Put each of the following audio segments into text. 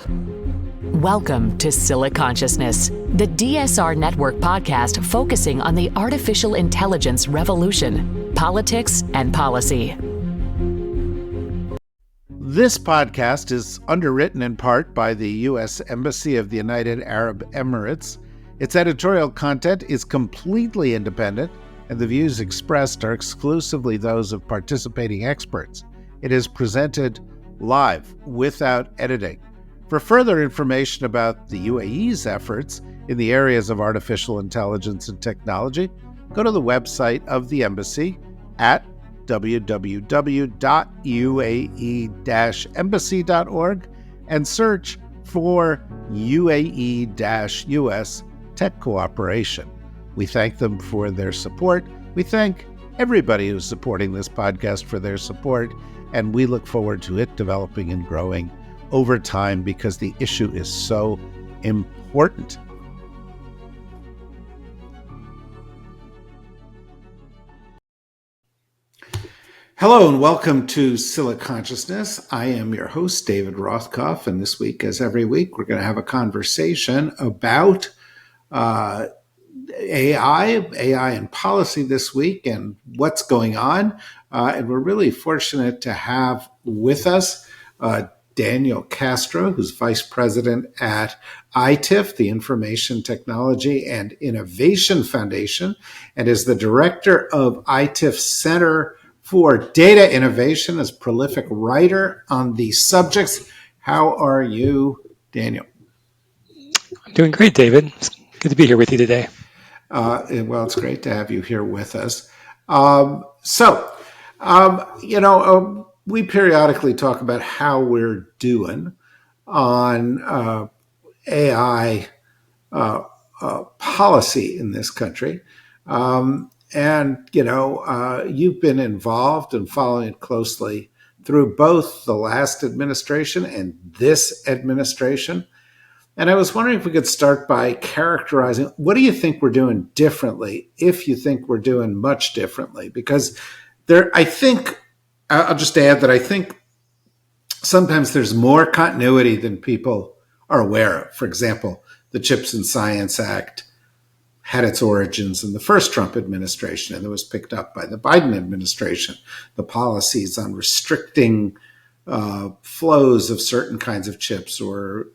Welcome to Consciousness, the DSR Network podcast focusing on the artificial intelligence revolution, politics, and policy. This podcast is underwritten in part by the U.S. Embassy of the United Arab Emirates. Its editorial content is completely independent, and the views expressed are exclusively those of participating experts. It is presented live, without editing. For further information about the UAE's efforts in the areas of artificial intelligence and technology, go to the website of the embassy at www.uae-embassy.org and search for UAE-US Tech Cooperation. We thank them for their support. We thank everybody who's supporting this podcast for their support, and we look forward to it developing and growing over time because the issue is so important. Hello and welcome to Consciousness. I am your host, David Rothkopf, and this week, as every week, we're going to have a conversation about AI and policy this week and what's going on. And we're really fortunate to have with us Daniel Castro, who's Vice President at ITIF, the Information Technology and Innovation Foundation, and is the Director of ITIF's Center for Data Innovation, as prolific writer on these subjects. How are you, Daniel? I'm doing great, David. It's good to be here with you today. Well, it's great to have you here with us. We periodically talk about how we're doing on AI policy in this country. You've been involved and following it closely through both the last administration and this administration. And I was wondering if we could start by characterizing, what do you think we're doing differently, if you think we're doing much differently? Because I'll just add that I think sometimes there's more continuity than people are aware of. For example, the Chips and Science Act had its origins in the first Trump administration, and it was picked up by the Biden administration. The policies on restricting flows of certain kinds of chips or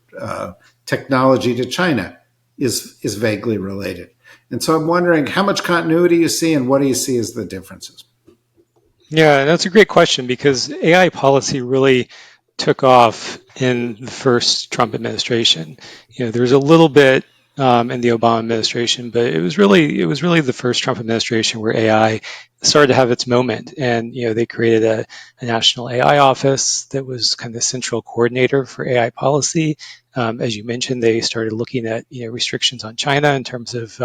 technology to China is vaguely related. And so I'm wondering how much continuity you see and what do you see as the differences? Yeah, that's a great question because AI policy really took off in the first Trump administration. There was a little bit in the Obama administration, but it was really the first Trump administration where AI started to have its moment. And they created a national AI office that was kind of the central coordinator for AI policy. As you mentioned, they started looking at restrictions on China in terms of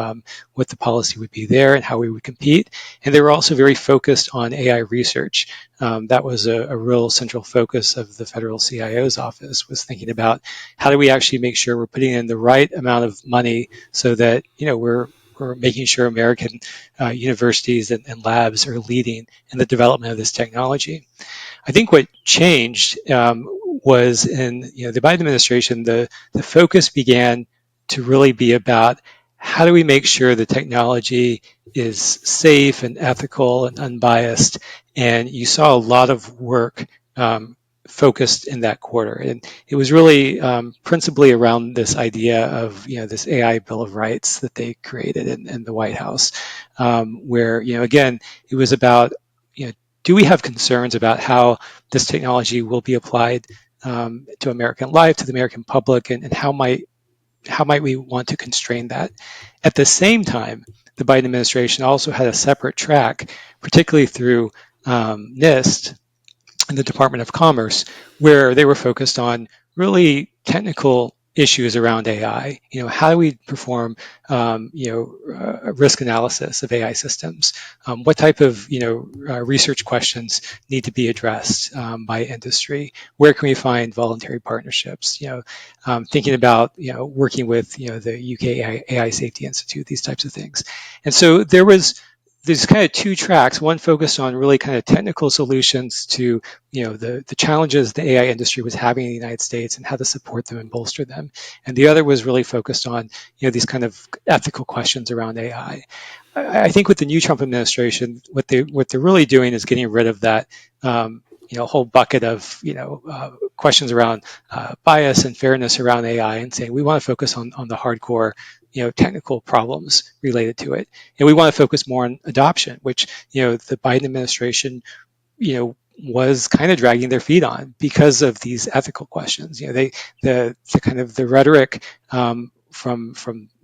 what the policy would be there and how we would compete. And they were also very focused on AI research. That was a real central focus of the federal CIO's office, was thinking about how do we actually make sure we're putting in the right amount of money so that we're making sure American universities and labs are leading in the development of this technology. I think what changed was in the Biden administration, the focus began to really be about how do we make sure the technology is safe and ethical and unbiased. And you saw a lot of work focused in that quarter. And it was really principally around this idea of this AI Bill of Rights that they created in the White House, where again, it was about do we have concerns about how this technology will be applied to American life, to the American public, and how might we want to constrain that? At the same time, the Biden administration also had a separate track, particularly through NIST and the Department of Commerce, where they were focused on really technical issues around AI. How do we perform, a risk analysis of AI systems? What type of, research questions need to be addressed by industry? Where can we find voluntary partnerships? Thinking about, working with, the UK AI Safety Institute, these types of things. And so there was there's kind of two tracks. One focused on really kind of technical solutions to, the challenges the AI industry was having in the United States and how to support them and bolster them. And the other was really focused on, these kind of ethical questions around AI. I think with the new Trump administration, what they're really doing is getting rid of that, whole bucket of questions around bias and fairness around AI, and saying we want to focus on the hardcore, technical problems related to it, and we want to focus more on adoption, which the Biden administration was kind of dragging their feet on because of these ethical questions. The kind of the rhetoric from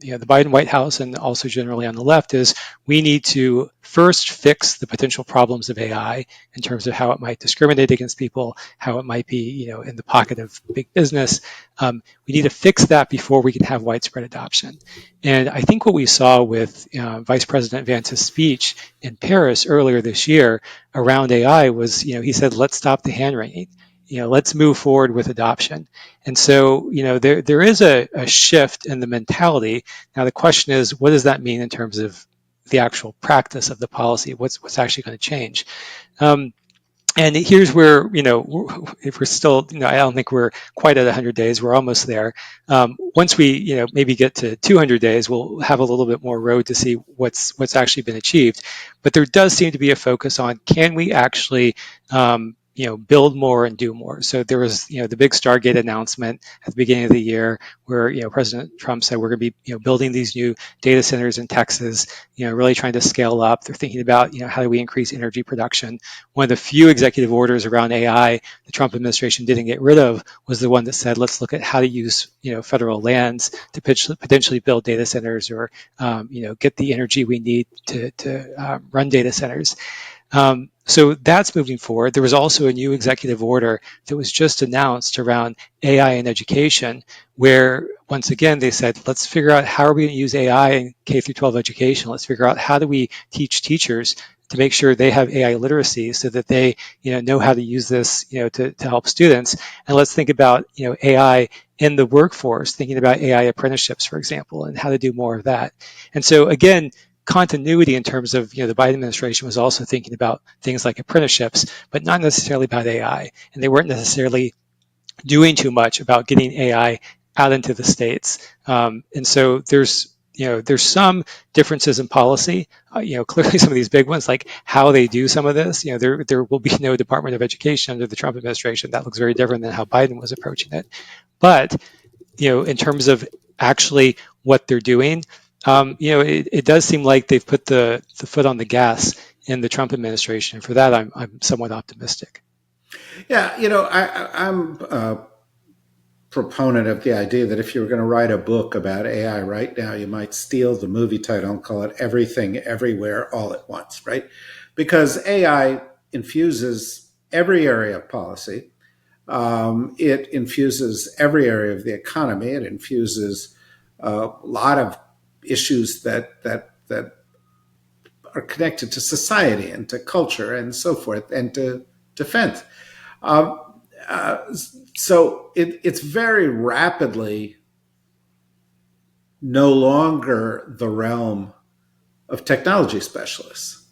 the Biden White House and also generally on the left is we need to first fix the potential problems of AI in terms of how it might discriminate against people, how it might be in the pocket of big business. We need to fix that before we can have widespread adoption. And I think what we saw with Vice President Vance's speech in Paris earlier this year around AI was, he said, let's stop the hand wringing. Let's move forward with adoption. And so, there is a shift in the mentality. Now, the question is, what does that mean in terms of the actual practice of the policy? What's actually going to change? And here's where, if we're still, I don't think we're quite at 100 days. We're almost there. Once we, maybe get to 200 days, we'll have a little bit more road to see what's actually been achieved. But there does seem to be a focus on, can we actually, build more and do more. So there was, the big Stargate announcement at the beginning of the year where, President Trump said we're going to be, building these new data centers in Texas, really trying to scale up. They're thinking about, how do we increase energy production? One of the few executive orders around AI the Trump administration didn't get rid of was the one that said, let's look at how to use, federal lands to potentially build data centers or, get the energy we need to run data centers. So that's moving forward. There was also a new executive order that was just announced around AI in education, where once again they said, let's figure out how are we going to use AI in K through 12 education. Let's figure out how do we teach teachers to make sure they have AI literacy so that they know how to use this to help students. And let's think about AI in the workforce, thinking about AI apprenticeships, for example, and how to do more of that. And so again, continuity in terms of the Biden administration was also thinking about things like apprenticeships, but not necessarily about AI. And they weren't necessarily doing too much about getting AI out into the states. And so there's some differences in policy. Clearly some of these big ones, like how they do some of this. There will be no Department of Education under the Trump administration. That looks very different than how Biden was approaching it. But in terms of actually what they're doing, it does seem like they've put the foot on the gas in the Trump administration. For that, I'm somewhat optimistic. Yeah, I'm a proponent of the idea that if you were going to write a book about AI right now, you might steal the movie title and call it Everything Everywhere All at Once, right? Because AI infuses every area of policy. It infuses every area of the economy. It infuses a lot of issues that are connected to society and to culture and so forth and to defense. So it's very rapidly no longer the realm of technology specialists.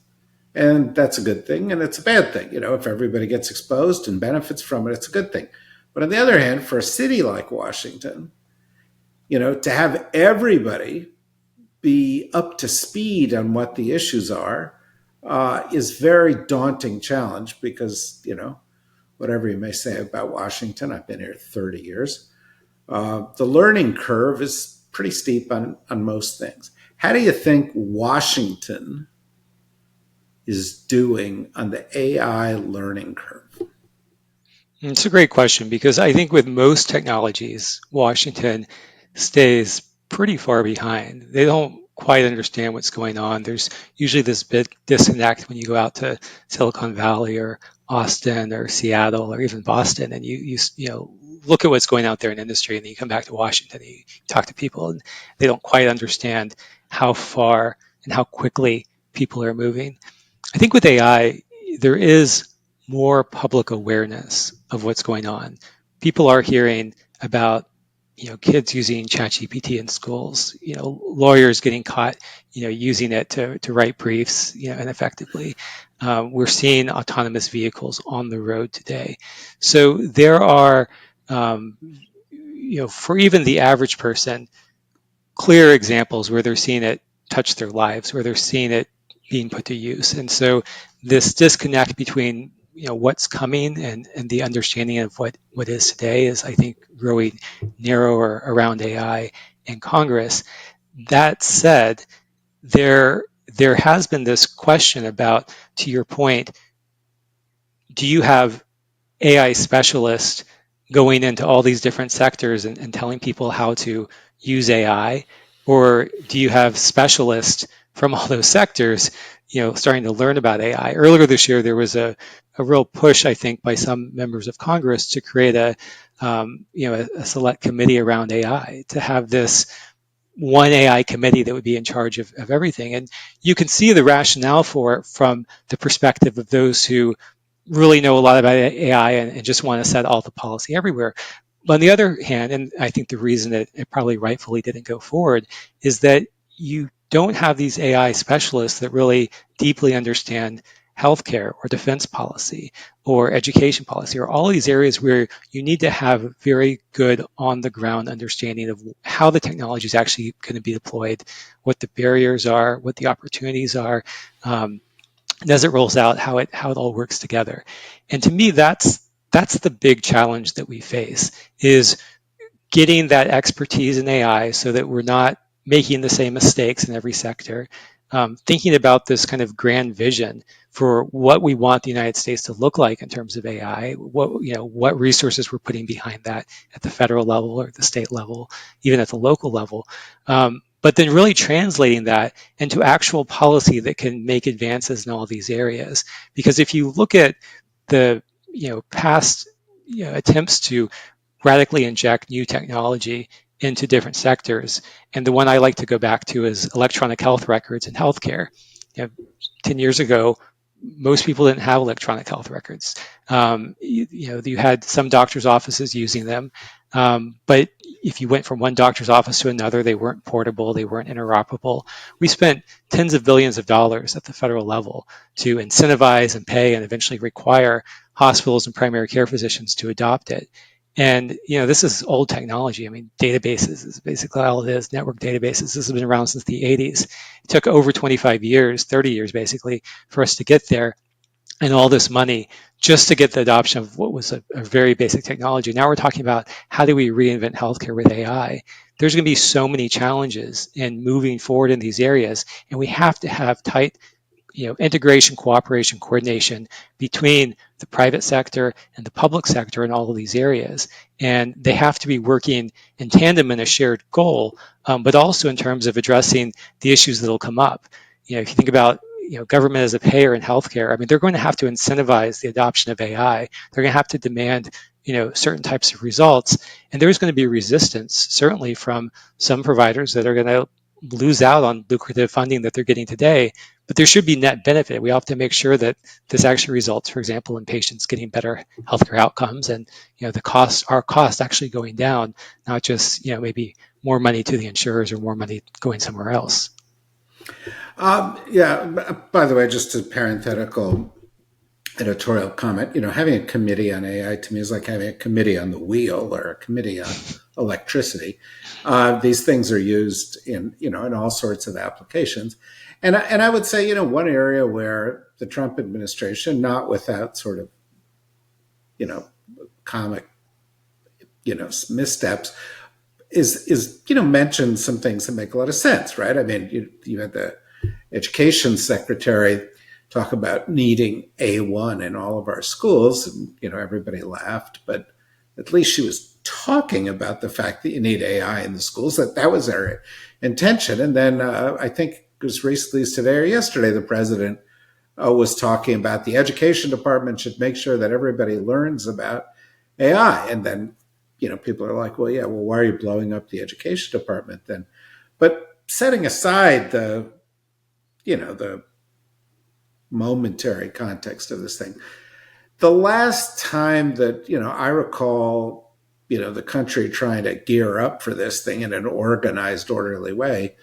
And that's a good thing, and it's a bad thing. If everybody gets exposed and benefits from it, it's a good thing. But on the other hand, for a city like Washington, to have everybody be up to speed on what the issues are is very daunting challenge because, whatever you may say about Washington, I've been here 30 years. The learning curve is pretty steep on most things. How do you think Washington is doing on the AI learning curve? It's a great question because I think with most technologies, Washington stays pretty far behind. They don't quite understand what's going on. There's usually this big disconnect when you go out to Silicon Valley or Austin or Seattle or even Boston, and you look at what's going out there in industry, and then you come back to Washington and you talk to people, and they don't quite understand how far and how quickly people are moving. I think with AI, there is more public awareness of what's going on. People are hearing about kids using ChatGPT in schools, lawyers getting caught, using it to write briefs, ineffectively. We're seeing autonomous vehicles on the road today. So there are, for even the average person, clear examples where they're seeing it touch their lives, where they're seeing it being put to use. And so this disconnect between what's coming and the understanding of what is today is, I think, growing narrower around AI in Congress. That said, there has been this question about, to your point, do you have AI specialists going into all these different sectors and telling people how to use AI? Or do you have specialists from all those sectors, starting to learn about AI? Earlier this year, there was a real push, I think, by some members of Congress to create a select committee around AI, to have this one AI committee that would be in charge of everything. And you can see the rationale for it from the perspective of those who really know a lot about AI and just want to set all the policy everywhere. But on the other hand, and I think the reason that it probably rightfully didn't go forward, is that you don't have these AI specialists that really deeply understand healthcare or defense policy or education policy, or all these areas where you need to have very good on the ground understanding of how the technology is actually going to be deployed, what the barriers are, what the opportunities are, and as it rolls out, how it all works together. And to me, that's the big challenge that we face, is getting that expertise in AI so that we're not making the same mistakes in every sector. Thinking about this kind of grand vision for what we want the United States to look like in terms of AI, what resources we're putting behind that at the federal level or the state level, even at the local level. But then really translating that into actual policy that can make advances in all these areas. Because if you look at the past attempts to radically inject new technology into different sectors. And the one I like to go back to is electronic health records in healthcare. 10 years ago, most people didn't have electronic health records. You had some doctors' offices using them, but if you went from one doctor's office to another, they weren't portable, they weren't interoperable. We spent tens of billions of dollars at the federal level to incentivize and pay and eventually require hospitals and primary care physicians to adopt it. And this is old technology. I mean, databases is basically all it is. Network databases. This has been around since the 80s. It took over 25 years, 30 years basically, for us to get there, and all this money just to get the adoption of what was a very basic technology. Now we're talking about, how do we reinvent healthcare with AI? There's going to be so many challenges in moving forward in these areas, and we have to have tight integration, cooperation, coordination between the private sector and the public sector in all of these areas. And they have to be working in tandem in a shared goal, but also in terms of addressing the issues that will come up. If you think about government as a payer in healthcare, I mean, they're going to have to incentivize the adoption of AI. They're going to have to demand certain types of results, and there's going to be resistance, certainly from some providers that are going to lose out on lucrative funding that they're getting today. But there should be net benefit. We have to make sure that this actually results, for example, in patients getting better healthcare outcomes, and our costs actually going down, not just maybe more money to the insurers or more money going somewhere else. Yeah. By the way, just a parenthetical editorial comment. Having a committee on AI to me is like having a committee on the wheel or a committee on electricity. These things are used in all sorts of applications. And I would say, one area where the Trump administration, not without sort of, comic, missteps, is mentioned some things that make a lot of sense, right? I mean, you had the education secretary talk about needing A1 in all of our schools, and everybody laughed, but at least she was talking about the fact that you need AI in the schools. That was their intention. And then I think as recently as today or yesterday, the president was talking about the education department should make sure that everybody learns about AI. And then people are like, well, why are you blowing up the education department then? But setting aside the momentary context of this thing, the last time that I recall the country trying to gear up for this thing in an organized, orderly way.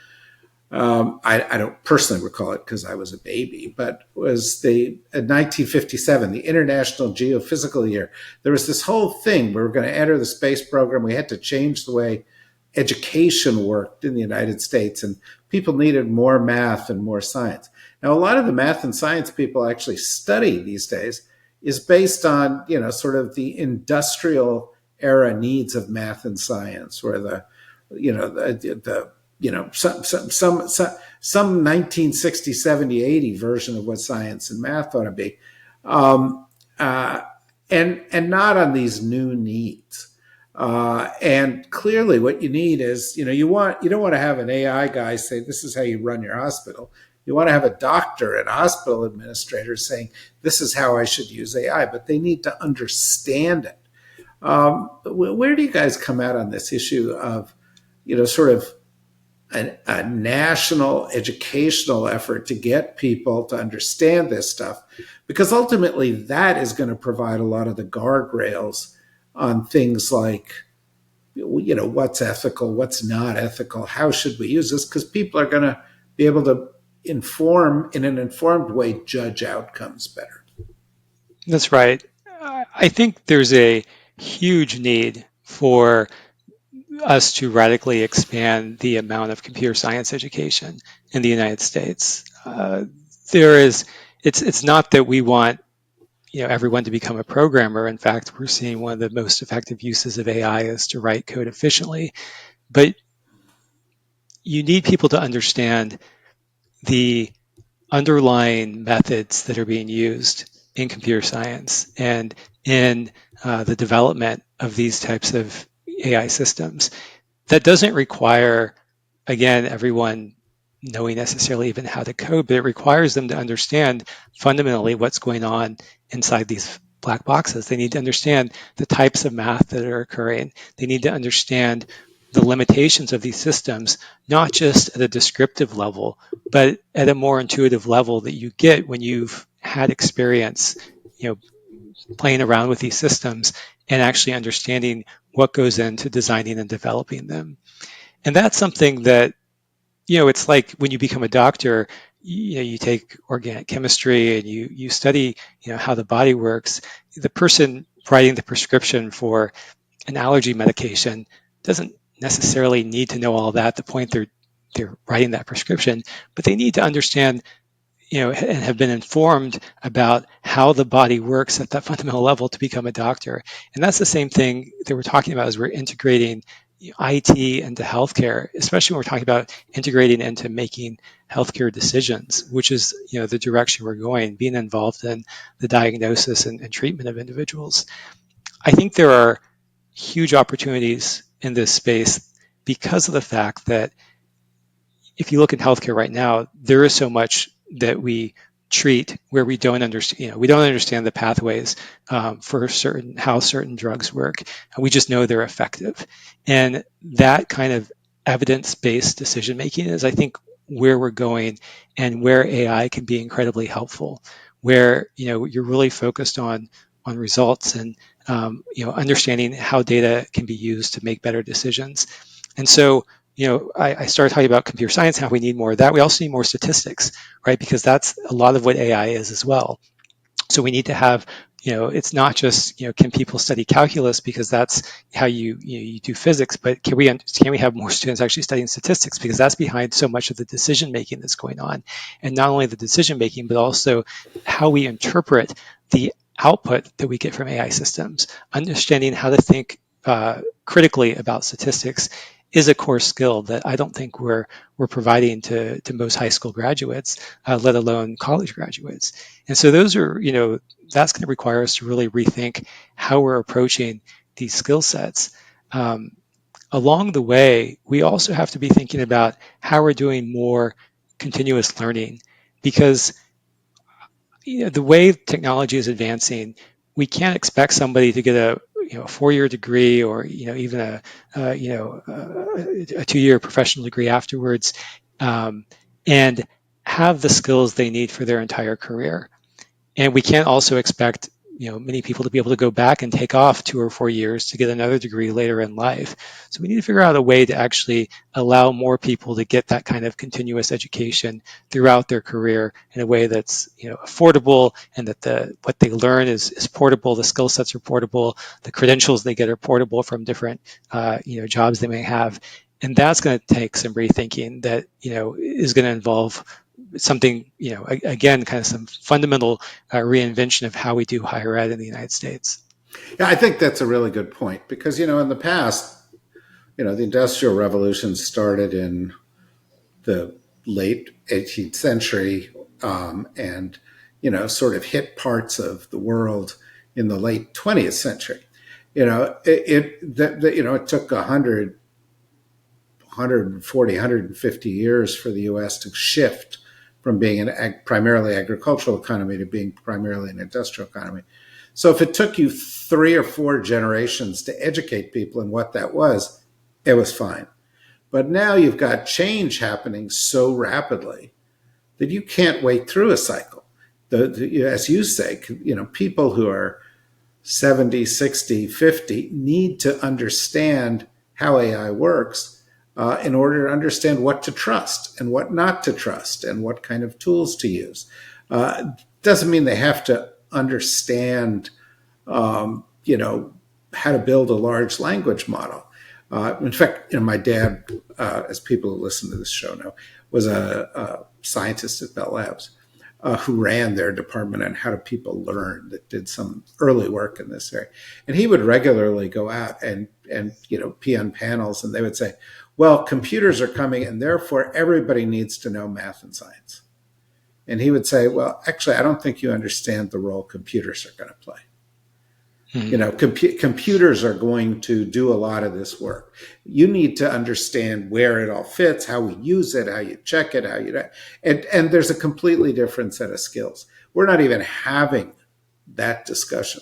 I don't personally recall it because I was a baby, but was in 1957, the International Geophysical Year. There was this whole thing. We were going to enter the space program. We had to change the way education worked in the United States, and people needed more math and more science. Now, a lot of the math and science people actually study these days is based on, sort of the industrial era needs of math and science, where some 1960, 70, 80 version of what science and math ought to be, and not on these new needs. And clearly, what you need is, you don't want to have an AI guy say this is how you run your hospital. You want to have a doctor and a hospital administrator saying this is how I should use AI, but they need to understand it. Where do you guys come out on this issue of, sort of a national educational effort to get people to understand this stuff? Because ultimately that is going to provide a lot of the guardrails on things like, what's ethical, what's not ethical, how should we use this? Because people are going to be able to in an informed way, judge outcomes better. That's right. I think there's a huge need for us to radically expand the amount of computer science education in the United States. It's not that we want everyone to become a programmer. In fact, we're seeing one of the most effective uses of AI is to write code efficiently. But you need people to understand the underlying methods that are being used in computer science and in the development of these types of AI systems. That doesn't require, again, everyone knowing necessarily even how to code, but it requires them to understand fundamentally what's going on inside these black boxes. They need to understand the types of math that are occurring. They need to understand the limitations of these systems, not just at a descriptive level, but at a more intuitive level that you get when you've had experience, playing around with these systems and actually understanding what goes into designing and developing them. And that's something that, it's like when you become a doctor, you take organic chemistry and you study, how the body works. The person writing the prescription for an allergy medication doesn't necessarily need to know all that at the point they're writing that prescription, but they need to understand, and have been informed about how the body works at that fundamental level to become a doctor. And that's the same thing that we're talking about as we're integrating IT into healthcare, especially when we're talking about integrating into making healthcare decisions, which is the direction we're going, being involved in the diagnosis and treatment of individuals. I think there are huge opportunities in this space because of the fact that if you look at healthcare right now, there is so much that we treat where we don't understand. We don't understand the pathways for how certain drugs work. We just know they're effective, and that kind of evidence-based decision making is, I think, where we're going, and where AI can be incredibly helpful. Where you're really focused on results and understanding how data can be used to make better decisions. And so, I started talking about computer science, how we need more of that. We also need more statistics, right? Because that's a lot of what AI is as well. So we need to have, it's not just, can people study calculus because that's how you do physics, but can we have more students actually studying statistics, because that's behind so much of the decision making that's going on, and not only the decision making, but also how we interpret the output that we get from AI systems. Understanding how to think critically about statistics is a core skill that I don't think we're providing to most high school graduates, let alone college graduates. And so those are, that's going to require us to really rethink how we're approaching these skill sets. Along the way, we also have to be thinking about how we're doing more continuous learning, because the way technology is advancing, we can't expect somebody to get a 4-year degree, or even a 2-year professional degree afterwards, and have the skills they need for their entire career. And we can't also expect many people to be able to go back and take off 2 or 4 years to get another degree later in life. So we need to figure out a way to actually allow more people to get that kind of continuous education throughout their career in a way that's affordable, and that what they learn is portable, the skill sets are portable, the credentials they get are portable from different jobs they may have. And that's going to take some rethinking that is going to involve something, again, kind of some fundamental reinvention of how we do higher ed in the United States. Yeah, I think that's a really good point because, in the past, the Industrial Revolution started in the late 18th century and, sort of hit parts of the world in the late 20th century. It took 140, 150 years for the U.S. to shift from being a primarily agricultural economy to being primarily an industrial economy. So if it took you 3 or 4 generations to educate people in what that was, it was fine. But now you've got change happening so rapidly that you can't wait through a cycle. As you say, people who are 70, 60, 50 need to understand how AI works in order to understand what to trust and what not to trust and what kind of tools to use. Doesn't mean they have to understand, how to build a large language model. In fact, my dad, as people who listen to this show know, was a scientist at Bell Labs who ran their department on how do people learn, that did some early work in this area. And he would regularly go out and pee on panels, and they would say, well, computers are coming, and therefore everybody needs to know math and science. And he would say, well, actually, I don't think you understand the role computers are going to play. Mm-hmm. Computers are going to do a lot of this work. You need to understand where it all fits, how we use it, how you check it, and there's a completely different set of skills. We're not even having that discussion.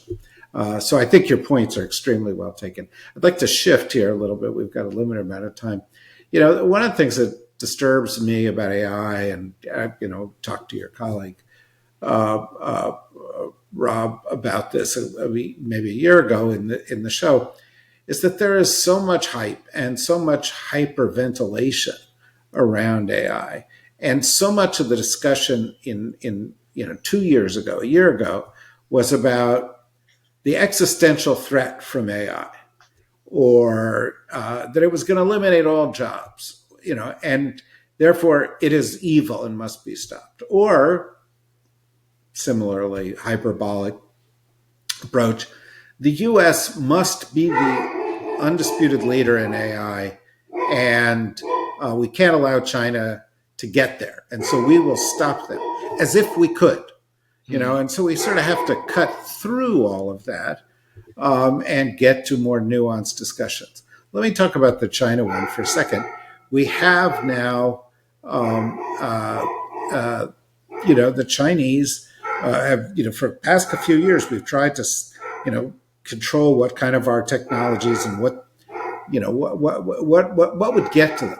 So I think your points are extremely well taken. I'd like to shift here a little bit. We've got a limited amount of time. One of the things that disturbs me about AI, and talk to your colleague Rob about this maybe a year ago in the show, is that there is so much hype and so much hyperventilation around AI, and so much of the discussion in 2 years ago, a year ago, was about the existential threat from AI, or that it was going to eliminate all jobs, and therefore it is evil and must be stopped. Or similarly hyperbolic approach, the U.S. must be the undisputed leader in AI, and we can't allow China to get there, and so we will stop them, as if we could. And so we sort of have to cut through all of that and get to more nuanced discussions. Let me talk about the China one for a second. We have now, the Chinese have, for the past few years, we've tried to, control what kind of our technologies and what would get to them,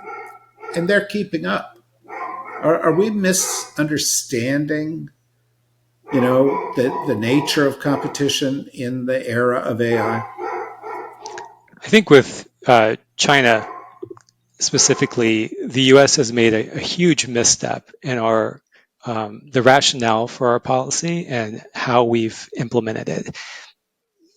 and they're keeping up. Are we misunderstanding the nature of competition in the era of AI? I think with China specifically, the U.S. has made a huge misstep in the rationale for our policy and how we've implemented it.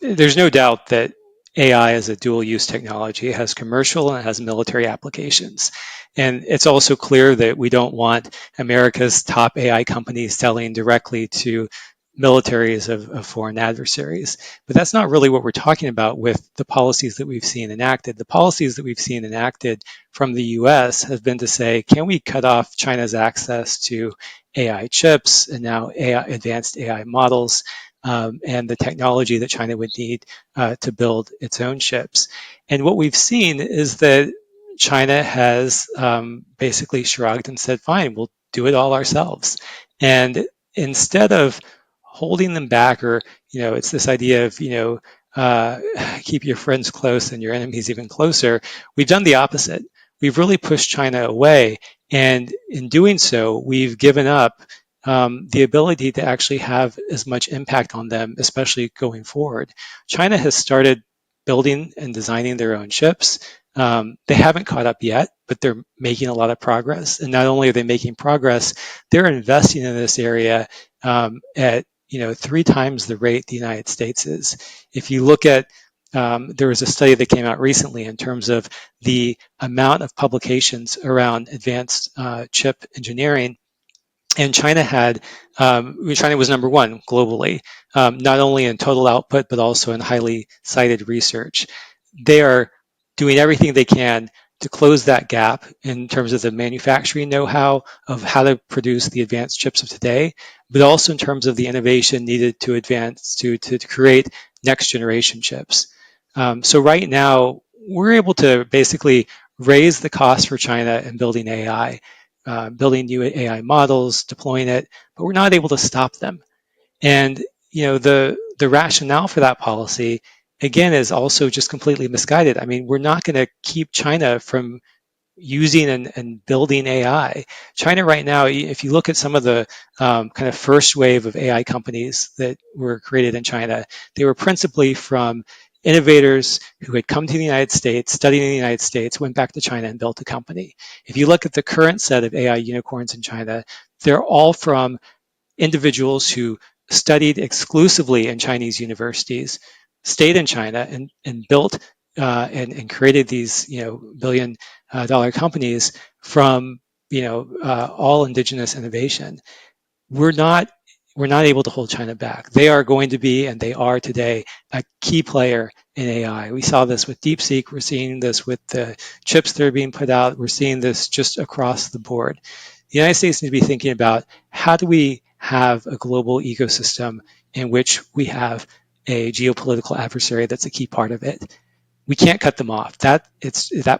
There's no doubt that AI is a dual-use technology. It has commercial and it has military applications. And it's also clear that we don't want America's top AI companies selling directly to militaries of foreign adversaries. But that's not really what we're talking about with the policies that we've seen enacted. The policies that we've seen enacted from the US have been to say, can we cut off China's access to AI chips and now advanced AI models, and the technology that China would need to build its own chips. And what we've seen is that China has basically shrugged and said, fine, we'll do it all ourselves. And instead of holding them back, or, it's this idea of, keep your friends close and your enemies even closer, we've done the opposite. We've really pushed China away. And in doing so, we've given up the ability to actually have as much impact on them, especially going forward. China has started building and designing their own chips. They haven't caught up yet, but they're making a lot of progress. And not only are they making progress, they're investing in this area at 3 times the rate the United States is. If you look at there was a study that came out recently in terms of the amount of publications around advanced chip engineering, and China was number one globally, not only in total output, but also in highly cited research. They are doing everything they can to close that gap in terms of the manufacturing know-how of how to produce the advanced chips of today, but also in terms of the innovation needed to advance to create next generation chips. So right now, we're able to basically raise the cost for China in building AI, building new AI models, deploying it, but we're not able to stop them. And the rationale for that policy, again, is also just completely misguided. I mean, we're not going to keep China from using and building AI. China right now, if you look at some of the kind of first wave of AI companies that were created in China, they were principally from innovators who had come to the United States, studied in the United States, went back to China and built a company. If you look at the current set of AI unicorns in China, they're all from individuals who studied exclusively in Chinese universities, stayed in China and built and created these billion-dollar companies from all indigenous innovation. We're not able to hold China back. They are going to be, and they are today, a key player in AI. We saw this with DeepSeek. We're seeing this with the chips that are being put out. We're seeing this just across the board. The United States needs to be thinking about how do we have a global ecosystem in which we have a geopolitical adversary that's a key part of it. We can't cut them off. That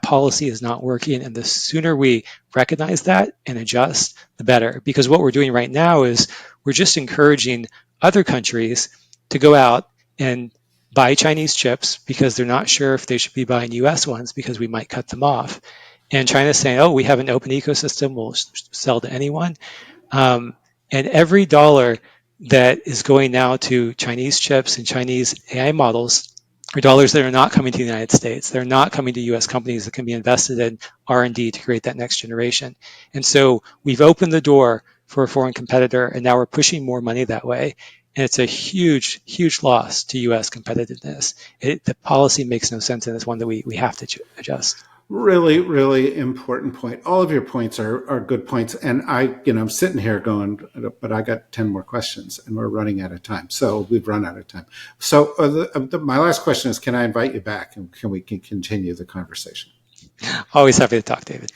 policy is not working, and the sooner we recognize that and adjust, the better. Because what we're doing right now is we're just encouraging other countries to go out and buy Chinese chips because they're not sure if they should be buying US ones because we might cut them off. And China's saying, oh, we have an open ecosystem, we'll sell to anyone. And every dollar that is going now to Chinese chips and Chinese AI models are dollars that are not coming to the United States. They're not coming to US companies that can be invested in R&D to create that next generation. And so we've opened the door for a foreign competitor, and now we're pushing more money that way. And it's a huge, huge loss to US competitiveness. The policy makes no sense, and it's one that we have to adjust. Really, really important point. All of your points are good points. And I'm sitting here going, but I got 10 more questions and we're running out of time. So we've run out of time. So my last question is, can I invite you back and can we continue the conversation? Always happy to talk, David.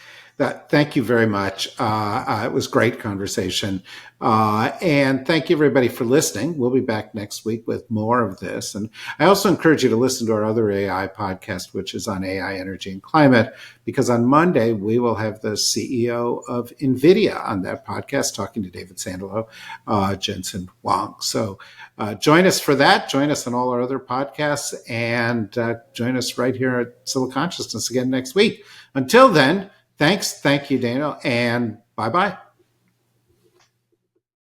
Thank you very much. It was great conversation. And thank you everybody for listening. We'll be back next week with more of this. And I also encourage you to listen to our other AI podcast, which is on AI, energy, and climate, because on Monday, we will have the CEO of NVIDIA on that podcast, talking to David Sandalo, Jensen Huang. So join us for that. Join us on all our other podcasts, and join us right here at Silicon Consciousness again next week. Until then, thanks. Thank you, Daniel, and bye-bye.